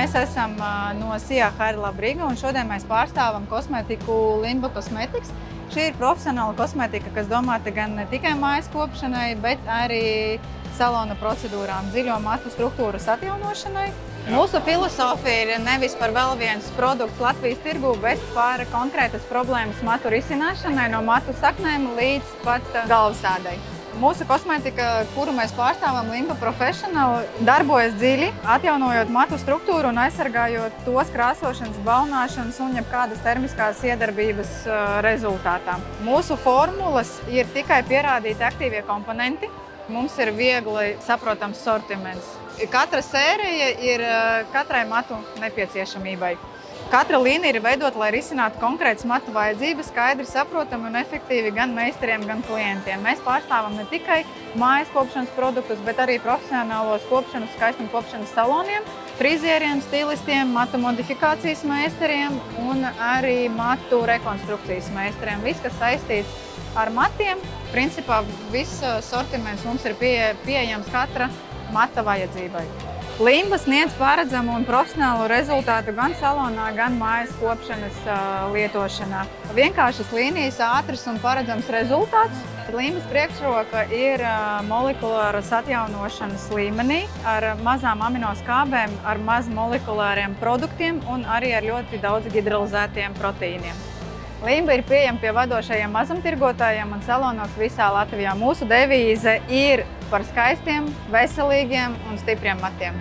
Mēs esam no Sijā Hair Lab Riga un šodien mēs pārstāvam kosmētiku Limba Cosmetics. Šī ir profesionāla kosmētika, kas domāta gan ne tikai mājas kopšanai, bet arī salona procedūrām, dziļo matu struktūras atjaunošanai. Mūsu filosofija ir nevis par vēl viens produkts Latvijas tirgū, bet par konkrētas problēmas matu risināšanai, no matu saknēm līdz pat galvasādai. Mūsu kosmētika, kuru mēs pārstāvam, Limba Professional, darbojas dziļi, atjaunojot matu struktūru un aizsargājot tos krāsošanas, balnāšanas un jebkādas termiskās iedarbības rezultātā. Mūsu formulas ir tikai pierādīti aktīvie komponenti. Mums ir viegli saprotams sortiments. Katra sērija ir katrai matu nepieciešamībai. Katra līnija ir veidota, lai risinātu konkrētas matu vajadzības, skaidri saprotami un efektīvi gan meistariem, gan klientiem. Mēs pārstāvam ne tikai mājas kopšanas produktus, bet arī profesionālos kopšanas, skaistuma kopšanas saloniem, frizieriem, stilistiem, matu modifikācijas meistariem un arī matu rekonstrukcijas meistariem. Viss, kas saistīts ar matiem, principā viss sortiments mums ir pieejams katra mata vajadzībai. Limba sniedz paredzamu un profesionālu rezultātu gan salonā, gan mājas kopšanas lietošanā. Vienkāršas līnijas, ātrs un paredzams rezultāts. Limbas priekšroka ir molekulāras atjaunošanas līmenī ar mazām aminoskābēm, ar maz molekulāriem produktiem un arī ar ļoti daudz hidrolizētiem proteīniem. Limba ir pieejama pie vadošajiem mazumtirgotājiem un salonos visā Latvijā. Mūsu devīze ir par skaistiem, veselīgiem un stipriem matiem.